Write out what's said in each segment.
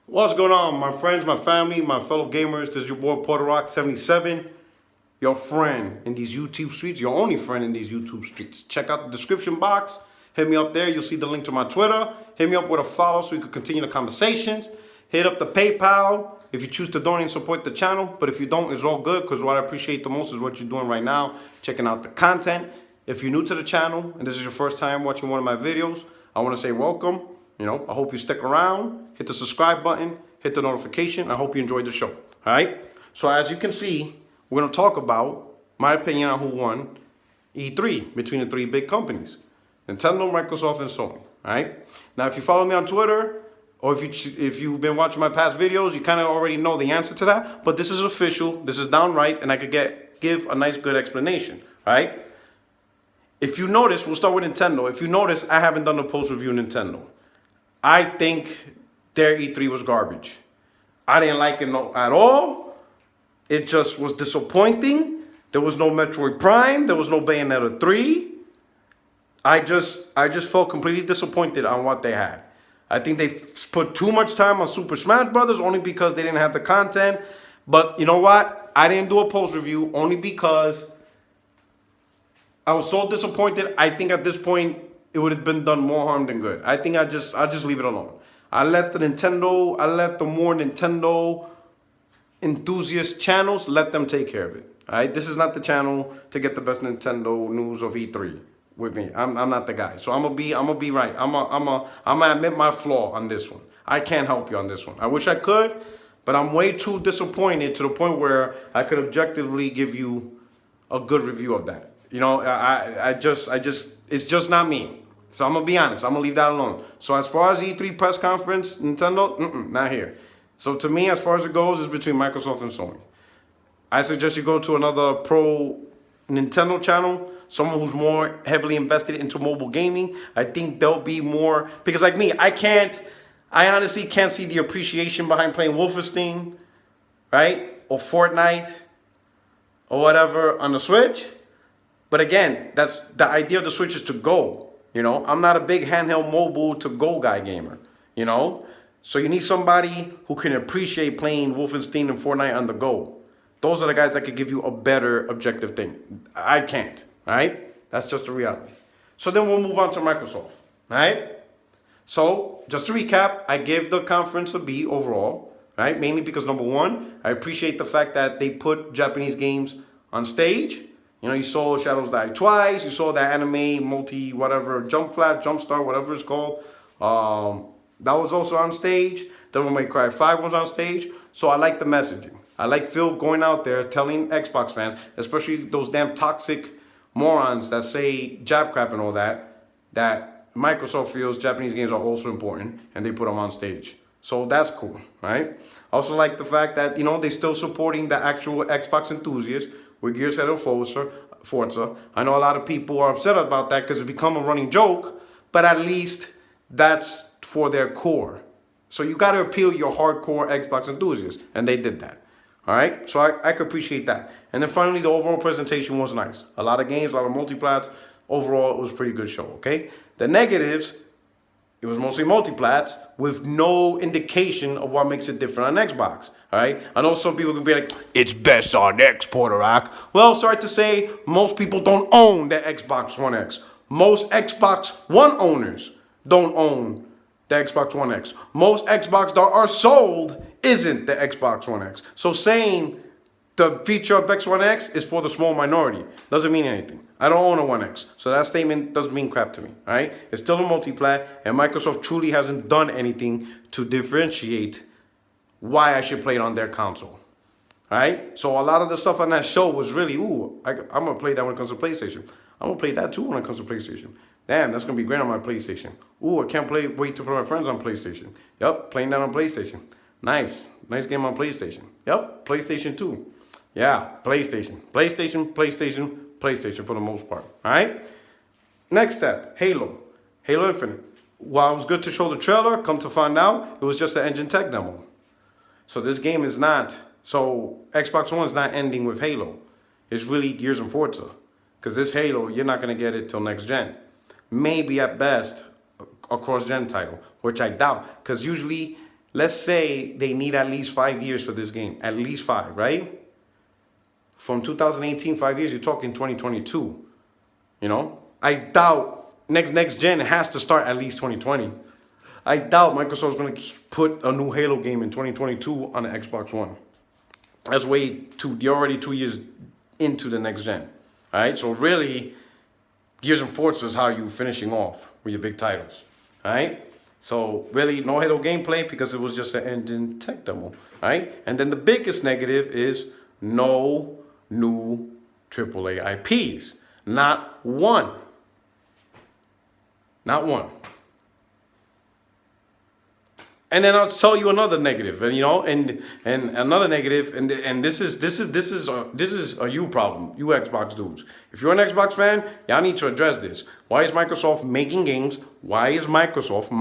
What's going on, my friends, my family, my fellow gamers? This is your boy Porter Rock 77, your friend in these YouTube streets, your only friend in these YouTube streets. Check out the description box. Hit me up there. You'll see the link to my Twitter. Hit me up with a follow so we can continue the conversations. Hit up the PayPal if you choose to donate and support the channel. But if you don't, it's all good, because what I appreciate the most is what you're doing right now, checking out the content. If you're new to the channel and this is your first time watching one of my videos, I want to say welcome. I hope you stick around, hit the subscribe button, hit the notification. I hope you enjoyed the show. All right. So as you can see, we're going to talk about my opinion on who won E3 between the three big companies, Nintendo, Microsoft, and Sony. All right. Now, if you follow me on Twitter, or if you've been watching my past videos, you kind of already know the answer to that. But this is official. This is downright, and I could give a nice, good explanation. All right. If you notice, we'll start with Nintendo. If you notice, I haven't done a post review of Nintendo. I think their E3 was garbage. I didn't like it at all. It just was disappointing. There was no Metroid Prime. There was no Bayonetta 3. I just felt completely disappointed on what they had. I think they put too much time on Super Smash Brothers only because they didn't have the content. But you know what? I didn't do a post review only because I was so disappointed. I think at this point it would have been done more harm than good. I think I just leave it alone. I let the more Nintendo enthusiast channels, let them take care of it. All right, this is not the channel to get the best Nintendo news of E3 with me. I'm not the guy. So I'm gonna be right. I'm gonna admit my flaw on this one. I can't help you on this one. I wish I could, but I'm way too disappointed to the point where I could objectively give you a good review of that. It's just not me. So I'm going to be honest. I'm going to leave that alone. So as far as E3 press conference, Nintendo, not here. So to me, as far as it goes, it's between Microsoft and Sony. I suggest you go to another pro Nintendo channel, someone who's more heavily invested into mobile gaming. I think they'll be more, because like me, I honestly can't see the appreciation behind playing Wolfenstein, right? Or Fortnite, or whatever on the Switch. But again, that's the idea of the Switch is to go. I'm not a big handheld mobile to go guy gamer. So you need somebody who can appreciate playing Wolfenstein and Fortnite on the go. Those are the guys that could give you a better objective thing. I can't. All right, that's just the reality. So then we'll move on to Microsoft. All right. So just to recap, I gave the conference a B overall. Right, mainly because number one, I appreciate the fact that they put Japanese games on stage. You saw Shadows Die Twice. You saw that anime whatever, Jump Flat, Jump Star, whatever it's called. That was also on stage. Devil May Cry 5 was on stage. So I like the messaging. I like Phil going out there telling Xbox fans, especially those damn toxic morons that say jab crap and all that Microsoft feels Japanese games are also important and they put them on stage. So that's cool, right? I also like the fact that, they're still supporting the actual Xbox enthusiasts with Gears Head Forza. I know a lot of people are upset about that because it's become a running joke, but at least that's for their core. So you got to appeal your hardcore Xbox enthusiasts, and they did that. All right, so I could appreciate that. And then finally, the overall presentation was nice. A lot of games, a lot of multiplats. Overall, it was a pretty good show, okay? The negatives, it was mostly multiplats with no indication of what makes it different on Xbox. All right. I know some people can be like, it's best on X, Porter Rock. Well, sorry to say, most people don't own the Xbox One X. Most Xbox One owners don't own the Xbox One X. Most Xbox that are sold isn't the Xbox One X. So saying the feature of Xbox One X is for the small minority doesn't mean anything. I don't own a One X, so that statement doesn't mean crap to me. All right, it's still a multiplat, and Microsoft truly hasn't done anything to differentiate why I should play it on their console. All right, so a lot of the stuff on that show was really, I'm gonna play that when it comes to PlayStation. I'm gonna play that too when it comes to PlayStation. Damn, that's gonna be great on my PlayStation. I can't wait to play my friends on PlayStation. Yep, playing that on PlayStation. Nice game on PlayStation. Yep, PlayStation 2. Yeah, PlayStation for the most part. All right. Next step, Halo Infinite. While it was good to show the trailer, come to find out, it was just an engine tech demo. So this game is not. So Xbox One is not ending with Halo. It's really Gears and Forza, because this Halo, you're not gonna get it till next gen. Maybe at best a cross-gen title, which I doubt, because usually let's say they need at least 5 years for this game. At least 5, right? From 2018, 5 years, you're talking 2022. You know? I doubt next gen has to start at least 2020. I doubt Microsoft's going to put a new Halo game in 2022 on the Xbox One. That's you're already 2 years into the next gen. All right? So really, Gears and Forza is how you finishing off with your big titles. All right? So really, no Halo gameplay because it was just an engine tech demo. All right? And then the biggest negative is no new AAA IPs. Not one. Not one. And then I'll tell you another negative, and another negative, and this is a you problem, you Xbox dudes. If you're an Xbox fan, y'all need to address this. Why is Microsoft making games? Why is Microsoft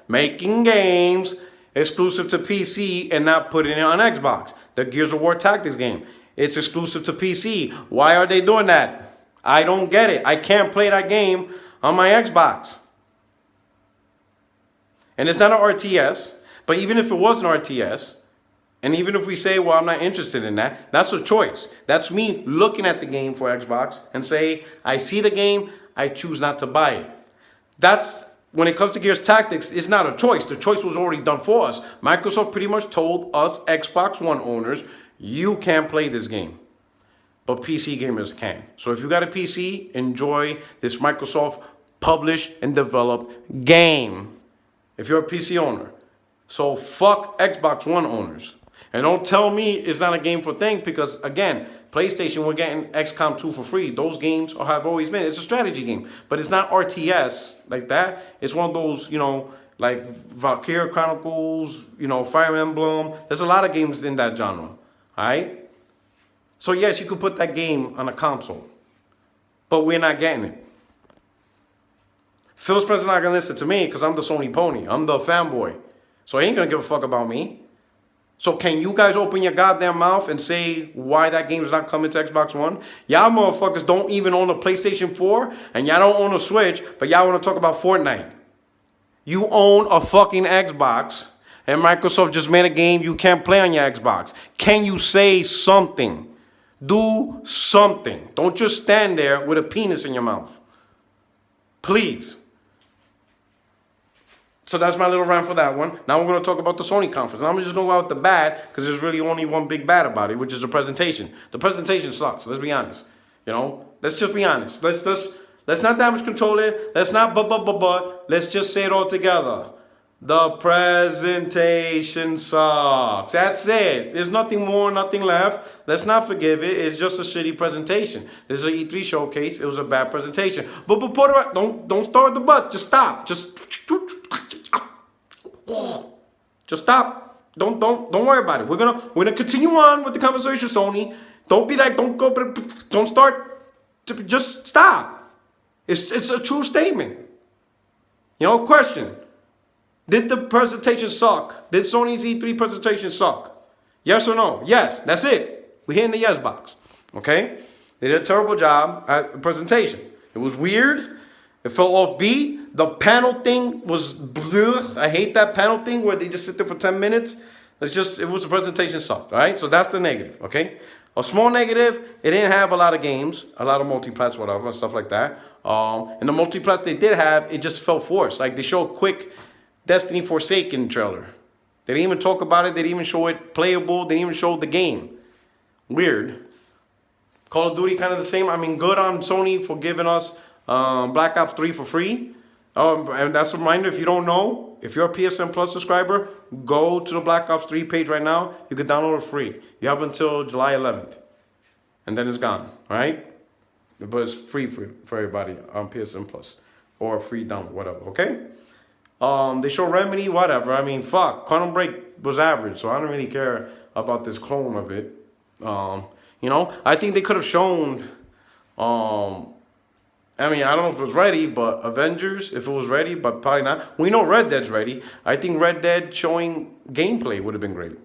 making games exclusive to PC and not putting it on Xbox? The Gears of War Tactics game, it's exclusive to PC. Why are they doing that? I don't get it. I can't play that game on my Xbox. And it's not an RTS, but even if it was an RTS, and even if we say, well, I'm not interested in that, that's a choice. That's me looking at the game for Xbox and say, I see the game, I choose not to buy it. That's, when it comes to Gears Tactics, it's not a choice. The choice was already done for us. Microsoft pretty much told us Xbox One owners, you can't play this game, but PC gamers can. So if you got a PC, enjoy this Microsoft published and developed game. If you're a PC owner. So fuck Xbox One owners. And don't tell me it's not a game for thing because, again, PlayStation, we're getting XCOM 2 for free. Those games have always been. It's a strategy game. But it's not RTS like that. It's one of those, like Valkyria Chronicles, Fire Emblem. There's a lot of games in that genre. All right? So, yes, you could put that game on a console. But we're not getting it. Phil Spencer's not going to listen to me because I'm the Sony pony. I'm the fanboy. So he ain't going to give a fuck about me. So can you guys open your goddamn mouth and say why that game is not coming to Xbox One? Y'all motherfuckers don't even own a PlayStation 4 and y'all don't own a Switch, but y'all want to talk about Fortnite. You own a fucking Xbox and Microsoft just made a game you can't play on your Xbox. Can you say something? Do something. Don't just stand there with a penis in your mouth. Please. So that's my little rant for that one. Now we're going to talk about the Sony conference. And I'm just going to go out with the bad because there's really only one big bad about it, which is the presentation. The presentation sucks. Let's be honest. Let's just be honest. Let's not damage control it. Let's not but. Let's just say it all together. The presentation sucks. That's it. There's nothing more, nothing left. Let's not forgive it. It's just a shitty presentation. This is an E3 showcase. It was a bad presentation. But don't start with the but. Just stop. Just stop. Don't worry about it. We're gonna continue on with the conversation, Sony. Don't be like, don't start. Just stop. It's a true statement. Question. Did the presentation suck? Did Sony's E3 presentation suck? Yes or no? Yes. That's it. We're hitting the yes box. Okay? They did a terrible job at the presentation. It was weird. It fell off beat. The panel thing was bleh. I hate that panel thing where they just sit there for 10 minutes. It was a presentation sucked. All right? So that's the negative. Okay? A small negative, it didn't have a lot of games, a lot of multiplats, whatever, stuff like that. And the multiplats they did have, it just fell forced. Like they showed quick Destiny Forsaken trailer. They didn't even talk about it. They didn't even show it playable. They didn't even show the game. Weird. Call of Duty kind of the same. I mean, good on Sony for giving us Black Ops 3 for free. And that's a reminder, if you don't know, if you're a PSN Plus subscriber, go to the Black Ops 3 page right now. You can download it free. You have until July 11th. And then it's gone. All right? But it's free for everybody on PSN Plus. Or free download, whatever. Okay? They show Remedy, whatever. I mean, fuck. Quantum Break was average, so I don't really care about this clone of it. I think they could have shown, I don't know if it was ready, but Avengers, if it was ready, but probably not. We know Red Dead's ready. I think Red Dead showing gameplay would have been great.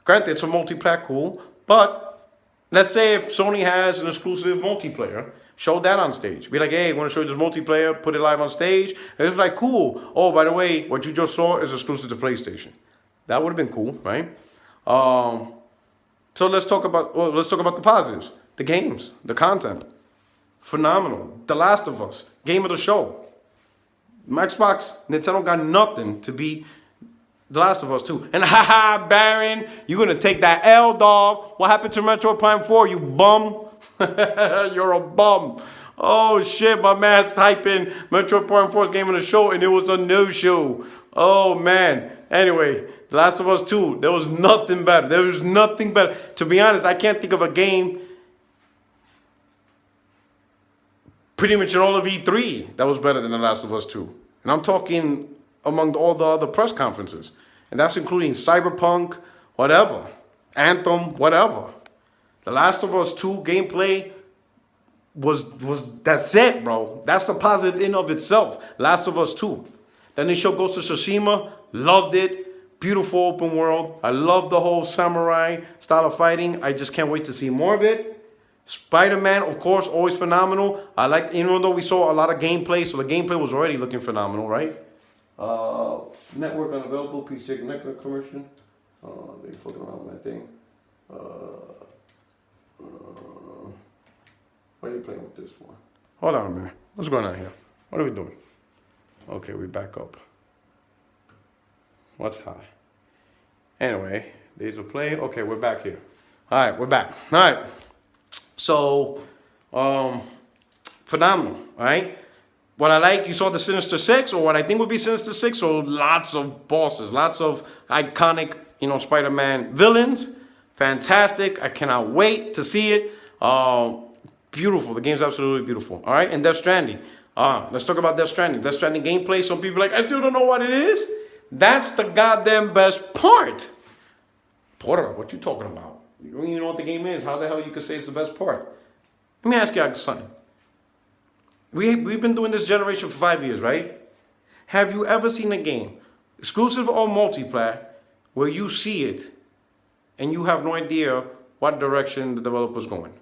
Granted, it's a multiplayer, cool, but let's say if Sony has an exclusive multiplayer, Show that on stage. Be like, hey, want to show you this multiplayer? Put it live on stage. And it was like, cool. Oh, by the way, what you just saw is exclusive to PlayStation. That would have been cool, right? So let's talk about the positives, the games, the content. Phenomenal. The Last of Us, game of the show. Xbox, Nintendo got nothing to beat The Last of Us 2. And haha, Baron, you're gonna take that L, dog. What happened to Metroid Prime 4, you bum? You're a bum. Oh shit, my man's hyping Metroid Prime 4's game of the show and it was a no-show. Oh man. Anyway, The Last of Us 2, there was nothing better. There was nothing better. To be honest, I can't think of a game pretty much in all of E3 that was better than The Last of Us 2. And I'm talking among all the other press conferences. And that's including Cyberpunk, whatever. Anthem, whatever. The Last of Us 2 gameplay was that's it, bro. That's the positive in of itself. Last of Us 2. Then they showed Ghost of Tsushima. Loved it. Beautiful open world. I love the whole samurai style of fighting. I just can't wait to see more of it. Spider-Man, of course, always phenomenal. I like, even though we saw a lot of gameplay, so the gameplay was already looking phenomenal, right? Network unavailable, please check network commercial. They fucking around with that thing. What are you playing with this for? Hold on a minute. What's going on here? What are we doing? Okay, we back up. What's high? Anyway, days of play. Okay, we're back here. All right, we're back. All right. So, phenomenal, all right? What I like, you saw the Sinister Six, or what I think would be Sinister Six, so lots of bosses, lots of iconic, Spider-Man villains. Fantastic. I cannot wait to see it. Beautiful. The game's absolutely beautiful, all right? And Death Stranding. Let's talk about Death Stranding. Death Stranding gameplay, some people are like, I still don't know what it is. That's the goddamn best part. Porter, what you talking about? You don't even know what the game is. How the hell you could say it's the best part? Let me ask you something. We've been doing this generation for 5 years, right? Have you ever seen a game, exclusive or multiplayer, where you see it and you have no idea what direction the developer's going?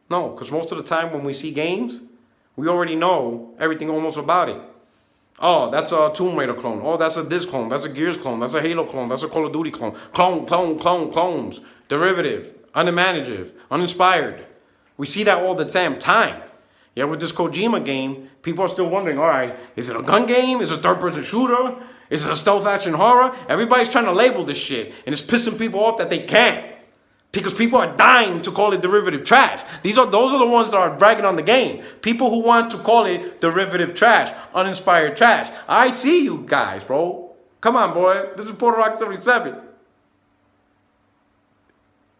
No, because most of the time when we see games, we already know everything almost about it. Oh, that's a Tomb Raider clone. Oh, that's a this clone. That's a Gears clone. That's a Halo clone. That's a Call of Duty clone. Clones. Derivative. Unimaginative. Uninspired. We see that all the time. Yeah, with this Kojima game, people are still wondering, all right, is it a gun game? Is it a third-person shooter? Is it a stealth action horror? Everybody's trying to label this shit, and it's pissing people off that they can't. Because people are dying to call it derivative trash. Those are the ones that are bragging on the game. People who want to call it derivative trash, uninspired trash. I see you guys, bro. Come on, boy. This is Puerto Rock 77.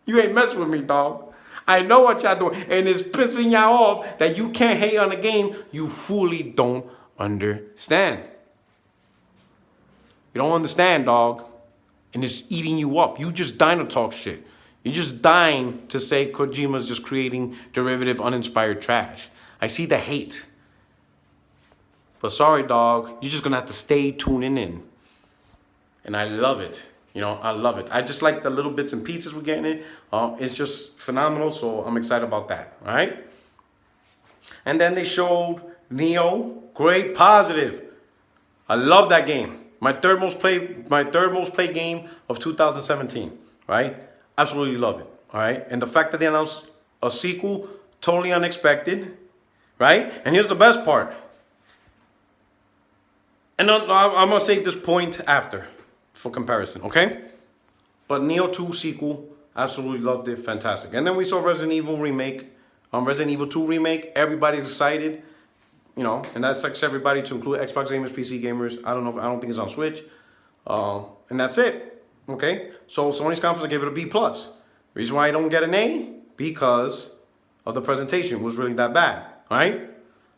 You ain't messing with me, dog. I know what y'all doing, and it's pissing y'all off that you can't hate on a game you fully don't understand. You don't understand, dog, and it's eating you up. You just dying to talk shit. You're just dying to say Kojima's just creating derivative, uninspired trash. I see the hate. But sorry, dog, you're just gonna have to stay tuning in. And I love it. I love it. I just like the little bits and pieces we're getting in. It's just phenomenal, so I'm excited about that, all right? And then they showed Neo. Great, positive. I love that game. My third most played game of 2017, right? Absolutely love it, all right? And the fact that they announced a sequel, totally unexpected, right? And here's the best part. And I'm going to save this point after for comparison, okay? But Neo 2 sequel, absolutely loved it, fantastic. And then we saw Resident Evil remake, Resident Evil 2 remake. Everybody's excited, and that sucks everybody to include Xbox gamers, PC gamers. I don't think it's on Switch. And that's it. Okay, so Sony's conference, I gave it a B+. Reason why I don't get an A? Because of the presentation. It was really that bad, all right?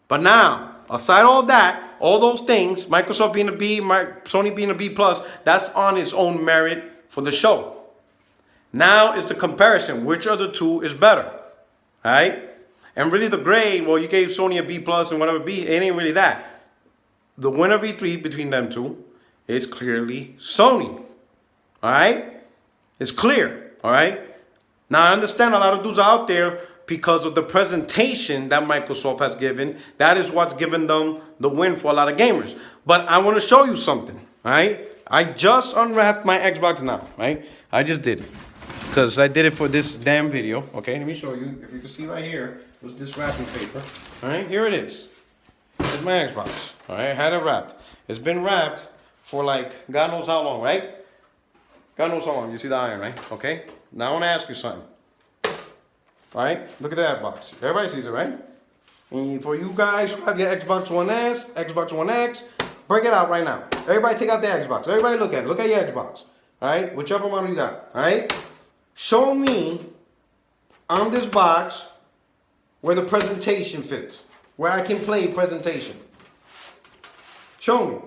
But now, aside all that, all those things, Microsoft being a B, Sony being a B+, that's on its own merit for the show. Now is the comparison. Which of the two is better, all right? And really the grade, well, you gave Sony a B+ and whatever B, it ain't really that. The winner of E3 between them two is clearly Sony. All right? It's clear, all right? Now, I understand a lot of dudes out there because of the presentation that Microsoft has given. That is what's given them the win for a lot of gamers. But I want to show you something, right? I just unwrapped my Xbox now, right? I just did it because I did it for this damn video. Okay, let me show you. If you can see right here, was this wrapping paper. All right, here it is. It's my Xbox. All right, I had it wrapped. It's been wrapped for like God knows how long, right? God knows how long. You see the iron, right? Okay. Now I want to ask you something. All right, look at that box. Everybody sees it, right? And for you guys who have your Xbox One S, Xbox One X, break it out right now. Everybody take out the Xbox. Everybody look at it. Look at your Xbox. All right, whichever model you got. All right. Show me on this box where the presentation fits, where I can play presentation. Show me.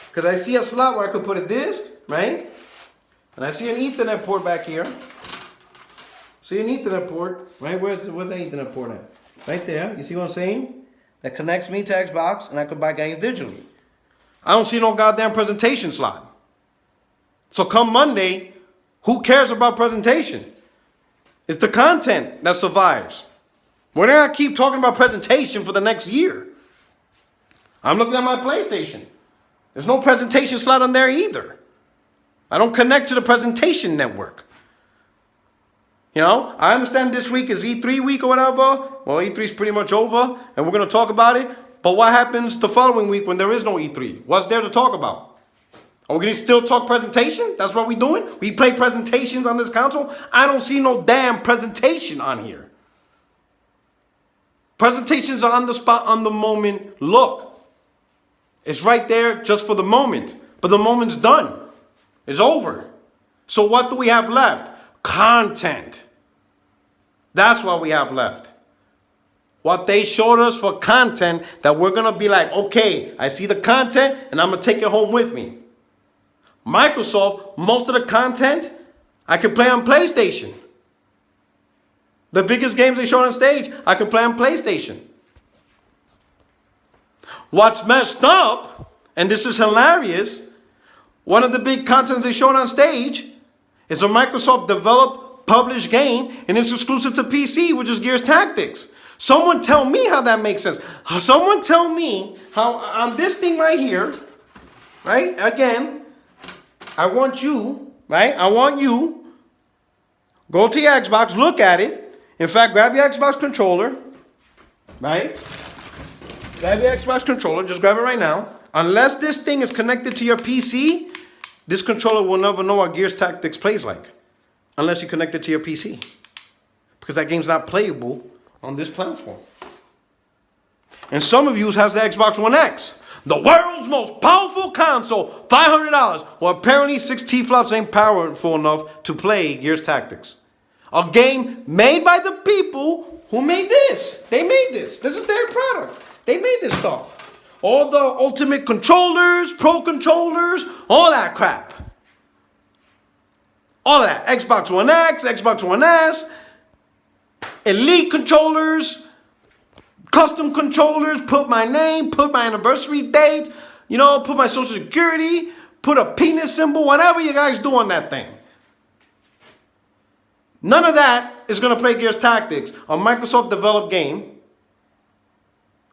Because I see a slot where I could put a disc, right? And I see an Ethernet port back here. See an Ethernet port, right? Where's the Ethernet port at? Right there. You see what I'm saying? That connects me to Xbox, and I could buy games digitally. I don't see no goddamn presentation slot. So come Monday, who cares about presentation? It's the content that survives. We're not gonna keep talking about presentation for the next year. I'm looking at my PlayStation. There's no presentation slot on there either. I don't connect to the presentation network. You know, I understand this week is E3 week or whatever. Well, E3 is pretty much over, and we're going to talk about it. But what happens the following week when there is no E3? What's there to talk about? Are we going to still talk presentation? That's what we're doing? We play presentations on this console? I don't see no damn presentation on here. Presentations are on the spot, on the moment. Look. It's right there just for the moment. But the moment's done. It's over. So what do we have left? Content. That's what we have left. What they showed us for content that we're going to be like, okay, I see the content and I'm going to take it home with me. Microsoft, most of the content I can play on PlayStation. The biggest games they showed on stage, I can play on PlayStation. What's messed up, and this is hilarious, one of the big contents they showed on stage is a Microsoft developed, published game, and it's exclusive to PC, which is Gears Tactics. Someone tell me how that makes sense. Someone tell me how on this thing right here, right? Again, I want you, right? I want you, go to your Xbox, look at it. In fact, grab your Xbox controller, right? Grab your Xbox controller, just grab it right now. Unless this thing is connected to your PC, this controller will never know what Gears Tactics plays like. Unless you connect it to your PC. Because that game's not playable on this platform. And some of you has the Xbox One X. The world's most powerful console, $500. Well, apparently 6 T-flops ain't powerful enough to play Gears Tactics. A game made by the people who made this. They made this. This is their product. They made this stuff. All the ultimate controllers, pro controllers, all that crap. All of that. Xbox One X, Xbox One S, Elite controllers, custom controllers, put my name, put my anniversary date, you know, put my social security, put a penis symbol, whatever you guys do on that thing. None of that is going to play Gears Tactics, a Microsoft developed game,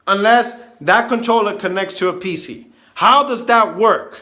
unless that controller connects to a PC. How does that work?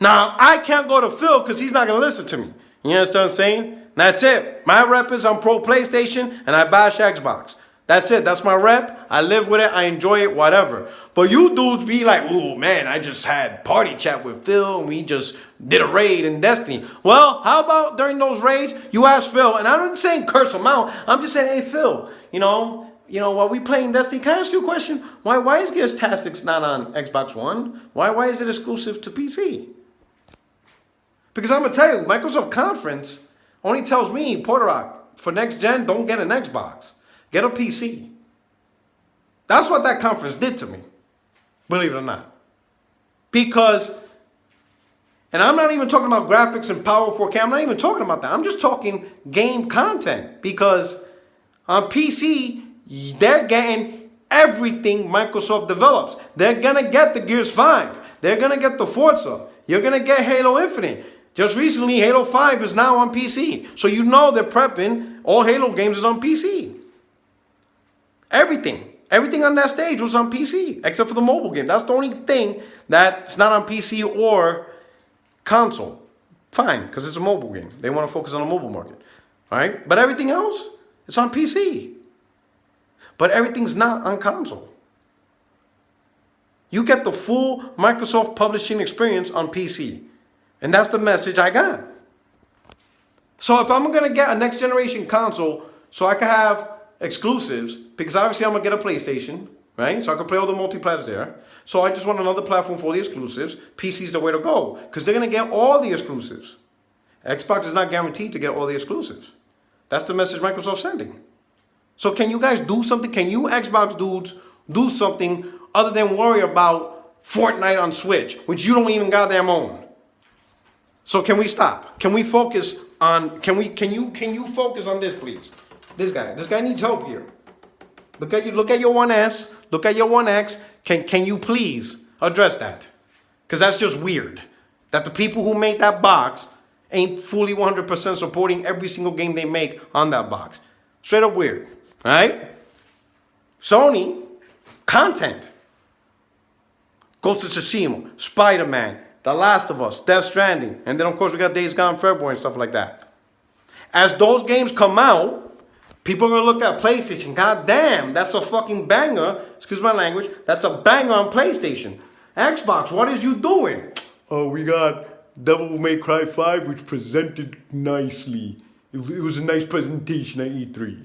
Now, I can't go to Phil because he's not going to listen to me. You understand what I'm saying? That's it. My rep is I'm pro PlayStation and I bash Xbox. That's it. That's my rep. I live with it. I enjoy it, whatever. But you dudes be like, oh, man, I just had party chat with Phil and we just did a raid in Destiny. Well, how about during those raids, you ask Phil, and I'm not saying curse him out. I'm just saying, hey, Phil, you know, while we playing Destiny, can I ask you a question? Why is Gears Tactics not on Xbox One? Why is it exclusive to PC? Because I'm going to tell you, Microsoft Conference only tells me, Porter Rock, for next gen, don't get an Xbox. Get a PC. That's what that conference did to me. Believe it or not. Because, and I'm not even talking about graphics and Power 4K. I'm not even talking about that. I'm just talking game content. Because on PC, they're getting everything Microsoft develops. They're going to get the Gears 5. They're going to get the Forza. You're going to get Halo Infinite. Just recently, Halo 5 is now on PC. So you know they're prepping All Halo games is on PC. Everything on that stage was on PC, except for the mobile game. That's the only thing that's not on PC or console. Fine, because it's a mobile game. They want to focus on the mobile market. All right? But everything else, it's on PC. But everything's not on console. You get the full Microsoft publishing experience on PC. And that's the message I got. So if I'm going to get a next generation console so I can have exclusives, because obviously I'm going to get a PlayStation, right? So I can play all the multiplayer there. So I just want another platform for the exclusives. PC's the way to go, because they're going to get all the exclusives. Xbox is not guaranteed to get all the exclusives. That's the message Microsoft's sending. So can you guys do something? Can you Xbox dudes do something other than worry about Fortnite on Switch, which you don't even goddamn own? So can we stop? Can we focus on, can you focus on this, please? This guy needs help here. Look at your 1S, look at your 1X. Can you please address that? Because that's just weird. That the people who made that box ain't fully 100% supporting every single game they make on that box. Straight up weird, all right? Sony, content. Ghost of Tsushima, Spider-Man, The Last of Us, Death Stranding, and then of course we got Days Gone February and stuff like that. As those games come out, people are going to look at PlayStation. God damn, that's a fucking banger. Excuse my language. That's a banger on PlayStation. Xbox, what is you doing? Oh, we got Devil May Cry 5, which presented nicely. It was a nice presentation at E3.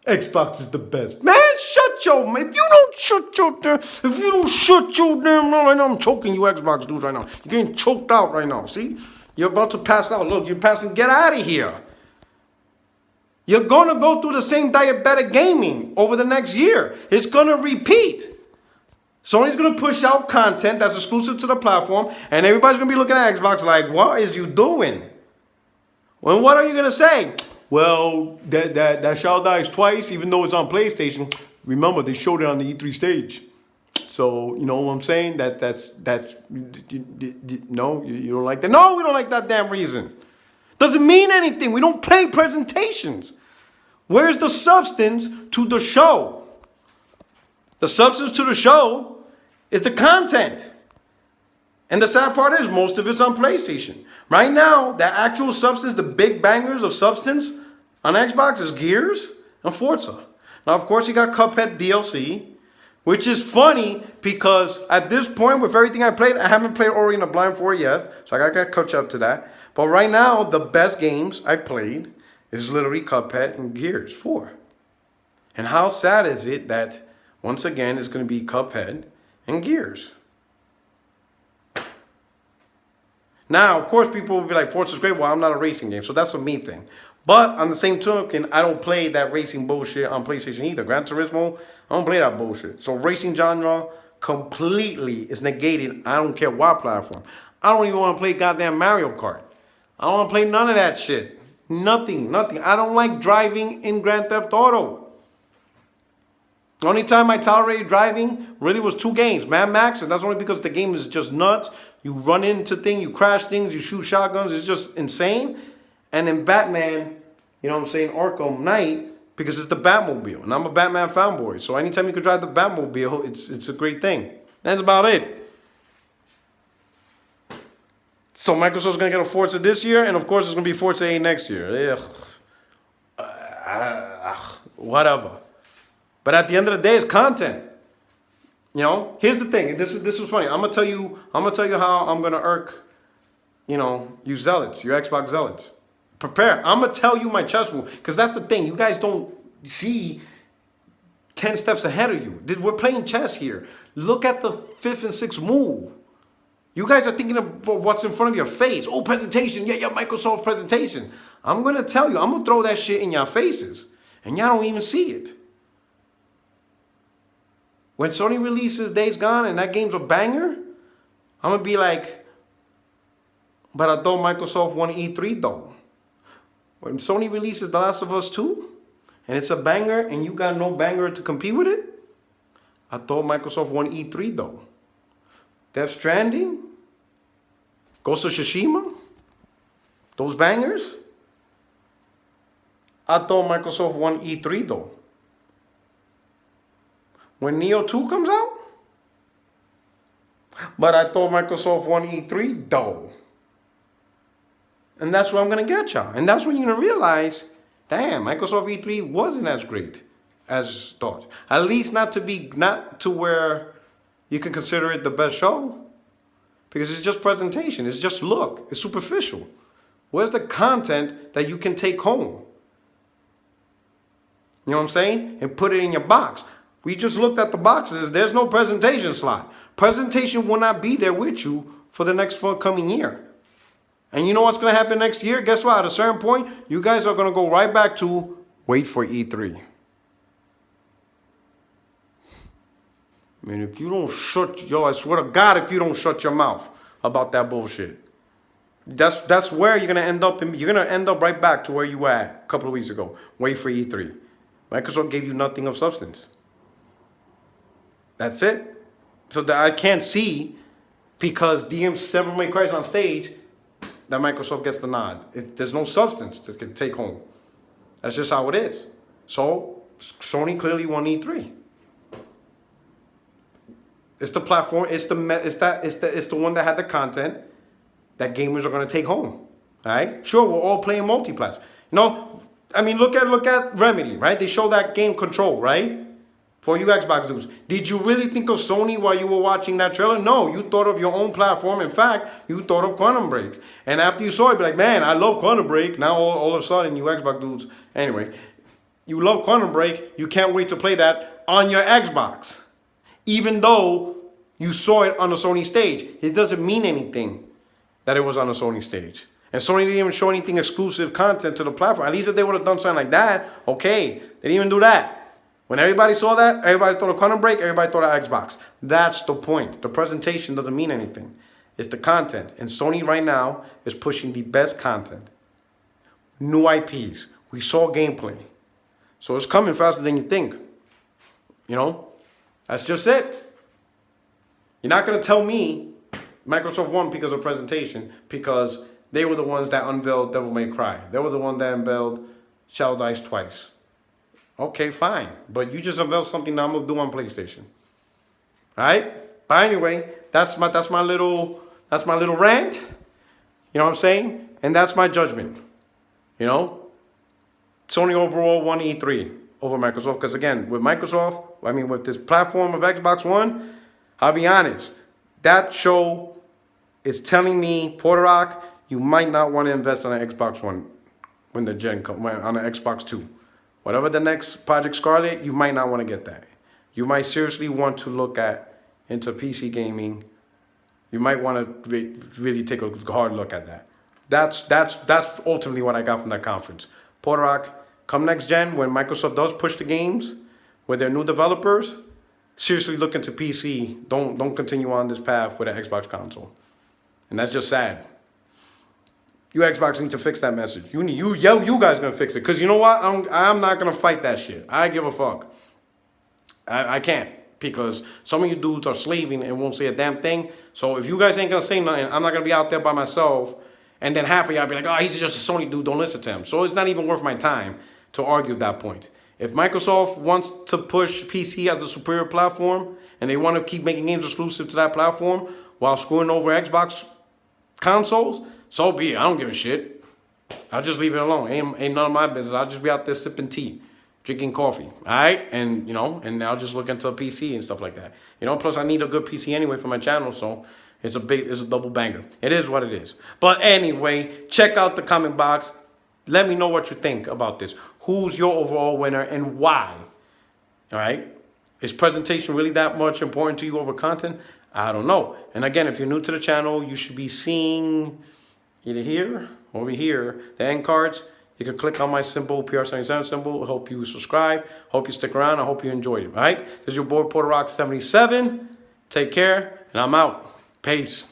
Xbox is the best. Man, shut your mouth. If you don't shut your damn mouth right now, I'm choking you Xbox dudes right now. You're getting choked out right now, see? You're about to pass out. Look, you're passing. Get out of here. You're going to go through the same diabetic gaming over the next year. It's going to repeat. Sony's going to push out content that's exclusive to the platform, and everybody's going to be looking at Xbox like, what is you doing? Well, what are you going to say? Well, that shall dies twice, even though it's on PlayStation. Remember, they showed it on the E3 stage. So, you know what I'm saying? No, you don't like that? No, we don't like that damn reason. Doesn't mean anything. We don't play presentations. Where's the substance to the show? The substance to the show is the content. And the sad part is most of it's on PlayStation. Right now, the actual substance, the big bangers of substance on Xbox is Gears and Forza. Now, of course, you got Cuphead DLC, which is funny because at this point, with everything I played, I haven't played Ori and the Blind 4 yet, so I got to catch up to that. But right now, the best games I played is literally Cuphead and Gears 4. And how sad is it that, once again, it's going to be Cuphead and Gears? Now, of course, people will be like, Forza's great. Well, I'm not a racing game, so that's a me thing. But on the same token, I don't play that racing bullshit on PlayStation either. Gran Turismo, I don't play that bullshit. So racing genre completely is negated. I don't care what platform. I don't even want to play goddamn Mario Kart. I don't want to play none of that shit. Nothing. I don't like driving in Grand Theft Auto. The only time I tolerated driving really was 2 games, Mad Max, and that's only because the game is just nuts. You run into things, you crash things, you shoot shotguns. It's just insane. And then Batman, you know what I'm saying, Arkham Knight, because it's the Batmobile. And I'm a Batman fanboy. So anytime you can drive the Batmobile, it's a great thing. That's about it. So Microsoft's going to get a Forza this year, and of course it's going to be Forza 8 next year. Whatever. But at the end of the day, it's content. You know, here's the thing. This is funny. I'm gonna tell you how I'm gonna irk, you zealots, you Xbox zealots. Prepare. I'm gonna tell you my chess move, because that's the thing. You guys don't see 10 steps ahead of you. We're playing chess here. Look at the 5th and 6th move. You guys are thinking of what's in front of your face. Oh, presentation. Yeah, Microsoft presentation. I'm gonna tell you. I'm gonna throw that shit in your faces, and y'all don't even see it. When Sony releases Days Gone and that game's a banger, I'm going to be like, but I thought Microsoft won E3 though. When Sony releases The Last of Us 2 and it's a banger and you got no banger to compete with it, I thought Microsoft won E3 though. Death Stranding, Ghost of Tsushima, those bangers. I thought Microsoft won E3 though. When Neo 2 comes out? But I thought Microsoft won E3 though. And that's where I'm going to get y'all. And that's when you're going to realize, damn, Microsoft E3 wasn't as great as thought. At least not to where you can consider it the best show. Because it's just presentation. It's just look. It's superficial. Where's the content that you can take home? You know what I'm saying? And put it in your box. We just looked at the boxes. There's no presentation slot. Presentation will not be there with you for the next coming year. And you know what's going to happen next year? Guess what? At a certain point, you guys are going to go right back to wait for E3. I mean, if you don't I swear to God, if you don't shut your mouth about that bullshit, that's where you're going to end up. You're going to end up right back to where you were at a couple of weeks ago. Wait for E3. Microsoft gave you nothing of substance. That's it. So that I can't see, because DM7 May Cry is on stage, that Microsoft gets the nod. There's no substance to take home. That's just how it is. So Sony clearly won E3. It's the platform. It's the one that had the content that gamers are going to take home. All right. Sure, we're all playing multiplayer. You know, I mean, look at Remedy, right? They show that game Control, right? For you Xbox dudes, did you really think of Sony while you were watching that trailer? No, you thought of your own platform. In fact, you thought of Quantum Break. And after you saw it, be like, man, I love Quantum Break. Now all of a sudden, you Xbox dudes, anyway, you love Quantum Break. You can't wait to play that on your Xbox. Even though you saw it on the Sony stage. It doesn't mean anything that it was on the Sony stage. And Sony didn't even show anything exclusive content to the platform. At least if they would have done something like that, okay. They didn't even do that. When everybody saw that, everybody thought of Quantum Break, everybody thought of Xbox. That's the point. The presentation doesn't mean anything. It's the content. And Sony right now is pushing the best content. New IPs. We saw gameplay. So it's coming faster than you think. You know? That's just it. You're not going to tell me Microsoft won because of presentation, because they were the ones that unveiled Devil May Cry. They were the one that unveiled Shadow Dice twice. Okay, fine. But you just unveiled something that I'm going to do on PlayStation. All right? But anyway, that's my little rant. You know what I'm saying? And that's my judgment. You know? Sony overall won E3 over Microsoft. Because again, with Microsoft, I mean, with this platform of Xbox One, I'll be honest. That show is telling me, Porter Rock, you might not want to invest on an Xbox One when the gen comes, on an Xbox 2. Whatever the next Project Scarlet, you might not want to get that. You might seriously want to look into PC gaming. You might want to really take a hard look at that. That's ultimately what I got from that conference. Porter Rock, come next gen, when Microsoft does push the games with their new developers, seriously look into PC. Don't continue on this path with an Xbox console. And that's just sad. You Xbox need to fix that message. You guys gonna fix it. Because you know what? I'm not gonna fight that shit. I give a fuck. I can't. Because some of you dudes are slaving and won't say a damn thing. So if you guys ain't gonna say nothing, I'm not gonna be out there by myself. And then half of y'all be like, oh, he's just a Sony dude, don't listen to him. So it's not even worth my time to argue at that point. If Microsoft wants to push PC as a superior platform, and they want to keep making games exclusive to that platform while screwing over Xbox consoles, so be it. I don't give a shit. I'll just leave it alone. Ain't none of my business. I'll just be out there sipping tea, drinking coffee. All right? And, you know, and I'll just look into a PC and stuff like that. You know, plus I need a good PC anyway for my channel, so it's a double banger. It is what it is. But anyway, check out the comment box. Let me know what you think about this. Who's your overall winner and why? All right? Is presentation really that much important to you over content? I don't know. And again, if you're new to the channel, you should be seeing either here, over here, the end cards. You can click on my symbol, PR77 symbol. I hope you subscribe. Hope you stick around. I hope you enjoyed it. All right? This is your boy, Porter Rock 77. Take care, and I'm out. Peace.